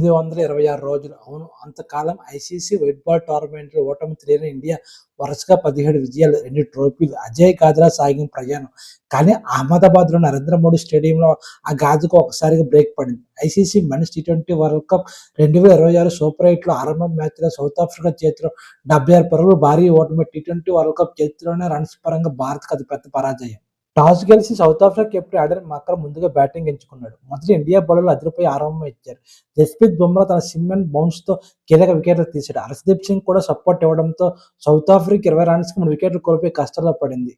826 రోజులు. అవును, అంతకాలం ఐసీసీ వైట్ బాల్ టోర్నమెంట్‌లో ఓటమి తెలియని ఇండియా వరుసగా 17 విజయాలు, 2 ట్రోఫీలు అజేయ గాథలా సాగిన ప్రయాణం. కానీ అహ్మదాబాద్‌లోని నరేంద్ర మోడీ స్టేడియంలో ఆ గాథకు ఒక్కసారిగా బ్రేక్ పడింది. ఐసీసీ మెన్స్ టీ20 వరల్డ్ కప్ 2026 సూపర్ 8లో ఆరంభ మ్యాచ్‌లో సౌత్ ఆఫ్రికా చేతిలో 76 పరుగుల భారీ ఓటమి. టీ20 వరల్డ్ కప్ చరిత్రలోనే రన్స్ పరంగా భారత్‌కు అతిపెద్ద పరాజయం. టాస్ గెలిచి South Africa captain Aiden Markram ముందుగా బ్యాటింగ్ ఎంచుకున్నాడు. మొదట ఇండియా బౌలర్లు అదిరిపోయి ఆరంభం ఇచ్చారు. జస్ప్రీత్ బుమ్రా తన సిమ్ అండ్ బౌన్స్‌తో కీలక వికెట్లు తీశాడు. హర్షదీప్ సింగ్ కూడా సపోర్ట్ ఇవ్వడంతో సౌత్ ఆఫ్రికా 20 రన్స్‌కి 3 వికెట్లు కోల్పోయి కష్టాల్లో పడింది.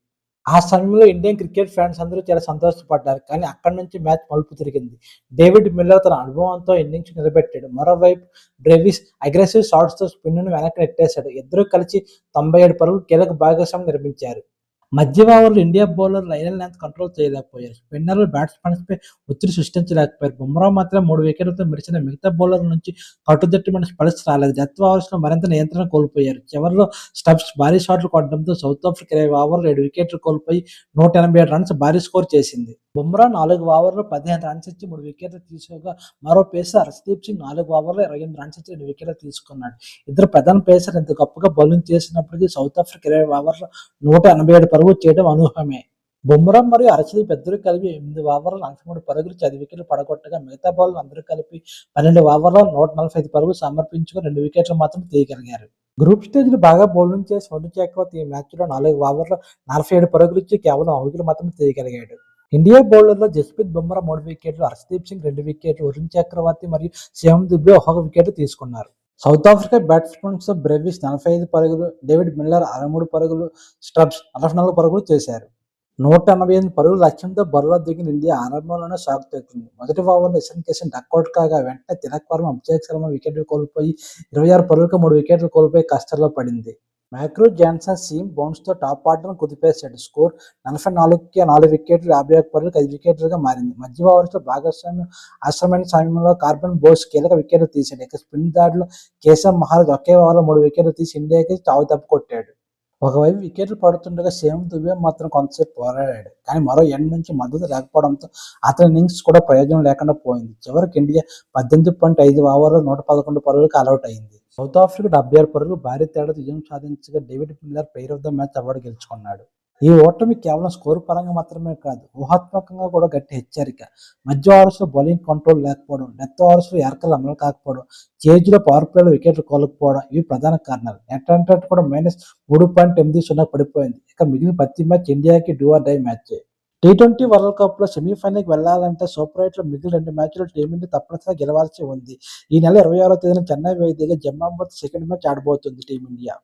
ఆ సమయంలో ఇండియన్ క్రికెట్ ఫ్యాన్స్ అందరూ చాలా సంతోషపడ్డారు. కానీ అక్కడి నుంచి మ్యాచ్ మలుపు తిరిగింది. డేవిడ్ మిల్లర్ తన అనుభవంతో ఇన్నింగ్స్ నిలబెట్టాడు. మరోవైపు బ్రేవిస్ అగ్రెసివ్ షాట్స్‌తో స్పిన్‌ను వెనక్కి నెట్టేశాడు. ఇద్దరూ కలిసి 97 పరుగుల కీలక భాగస్వామ్యం నిర్మించారు. మధ్య ఓవర్లు ఇండియా బౌలర్లు లైన్ లెంత్ కంట్రోల్ చేయలేకపోయారు. స్పిన్నర్లు బ్యాట్స్మెన్పై ఒత్తిడి సృష్టించలేకపోయారు. బుమ్రా మాత్రం 3 వికెట్లతో మెరిసిన మిగతా బౌలర్ల నుంచి కట్టుదిట్టమైన స్పెల్స్ రాలేదు. డెత్ ఓవర్స్లో మరింత నియంత్రణ కోల్పోయారు. చివరిలో స్టబ్స్ భారీ షాట్లు కొట్టడంతో సౌత్ ఆఫ్రికా 20 ఓవర్లు 7 వికెట్లు కోల్పోయి 187 రన్స్ భారీ స్కోర్ చేసింది. బుమ్రా 4 ఓవర్లలో 15 రన్స్ ఇచ్చి 3 వికెట్లు తీసుకోగా, మరో పేసర్ హర్షదీప్ సింగ్ 4 ఓవర్లలో 28 రన్స్ ఇచ్చి 2 వికెట్లు తీసుకున్నాడు. ఇద్దరు ప్రధాన పేసర్ ఇంత గొప్పగా బౌలింగ్ చేసినప్పటికీ సౌత్ ఆఫ్రికా 20 ఓవర్లలో 187 పరుగులు చేయడం అనూహ్యమే. బుమ్రా మరియు హర్షదీప్ ఇద్దరూ కలిపి 8 ఓవర్లలో 43 పరుగులు 10 వికెట్లు పడగొట్టగా, మిగతా బౌలర్లు అందరూ కలిపి 12 ఓవర్లలో 145 పరుగులు సమర్పించుకుని 2 వికెట్లు మాత్రం తీయగలిగారు. గ్రూప్ స్టేజ్లో బాగా బౌలింగ్ చేసి వరుణ్ చక్రవర్తి ఈ మ్యాచ్లో 4 ఓవర్లలో 47 పరుగులు ఇచ్చి కేవలం 1 వికెట్ మాత్రం తీయగలిగాడు. ఇండియా బౌలర్లో జస్ప్రీత్ బుమ్రా 3 వికెట్లు, హర్షదీప్ సింగ్ 2 వికెట్లు, వరుణ్ చక్రవర్తి మరియు శివం దుబే 1 వికెట్ తీసుకున్నారు. సౌత్ ఆఫ్రికా బ్యాట్స్మెన్స్ బ్రెవిస్ 45 పరుగులు, డేవిడ్ మిల్లర్ 63 పరుగులు, స్టబ్స్ 44 పరుగులు చేశారు. 188 పరుగుల లక్ష్యంతో బరిలో దిగిన ఇండియా ఆరంభంలోనే షాక్ తగ్గింది. మొదటి ఓవర్లో ఇషాన్ కిషన్ డకౌట్ కాగా, వెంటనే తిలక్ వర్మ, అభిషేక్ శర్మ వికెట్లు కోల్పోయి 26 పరుగులకు 3 వికెట్లు కోల్పోయి కష్టాల్లో పడింది. మ్యాక్రూ జాన్సన్ సీమ్ బౌన్స్‌తో టాప్ ఆర్డర్‌ను కుదిపేశాడు. స్కోర్ 44కి 4 వికెట్లు 51 పరుగులకు 5 వికెట్లుగా మారింది. మధ్య ఓవర్స్‌లో భాగస్వామ్యం ఆశ్రమైన సమయంలో కార్బన్ బోస్ కీలక వికెట్లు తీశాడు. ఇక స్పిన్ దాడిలో కేశవ్ మహారాజ్ ఒకే ఓవర్లో 3 వికెట్లు తీసి ఇండియాకి చావు దెబ్బ కొట్టాడు. ఒకవైపు వికెట్లు పడుతుండగా శివం దుబే మాత్రం కొంతసేపు పోరాడాడు. కానీ మరో ఎండ్ నుంచి మద్దతు లేకపోవడంతో అతని ఇన్నింగ్స్ కూడా ప్రయోజనం లేకుండా పోయింది. చివరికి ఇండియా 18.5 ఓవర్లలో 111 పరుగులకు ఆలౌట్ అయింది. సౌత్ ఆఫ్రికా 76 పరుగులు భారీ తేడాతో విజయం సాధించగా, David Miller player of the match award గెలుచుకున్నాడు. ఈ ఓటమి కేవలం స్కోర్ పరంగా మాత్రమే కాదు, ఊహాత్మకంగా కూడా గట్టి హెచ్చరిక. మధ్య ఓవర్స్లో బౌలింగ్ కంట్రోల్ లేకపోవడం, డెత్ ఓవర్స్లో యార్కర్లు అమలు కాకపోవడం, చేజ్లో పవర్ ప్లేలో వికెట్లు కోల్పోవడం ఇవి ప్రధాన కారణాలు. నెట్ రన్ రేట్ కూడా -3.80 పడిపోయింది. ఇక మిగిలిన ప్రతి మ్యాచ్ ఇండియాకి డూ ఆర్ డై మ్యాచే. టీ20 వరల్డ్ కప్లో సెమీఫైనల్కి వెళ్లాలంటే సూపర్ 8లో మిగిలిన 2 మ్యాచ్లు టీమిండియా తప్పనిసరిగా గెలవాల్సి ఉంది. ఈ నెల 26వ తేదీన చెన్నై వేదికగా జింబాబ్వేతో సెకండ్ మ్యాచ్ ఆడబోతుంది టీమిండియా.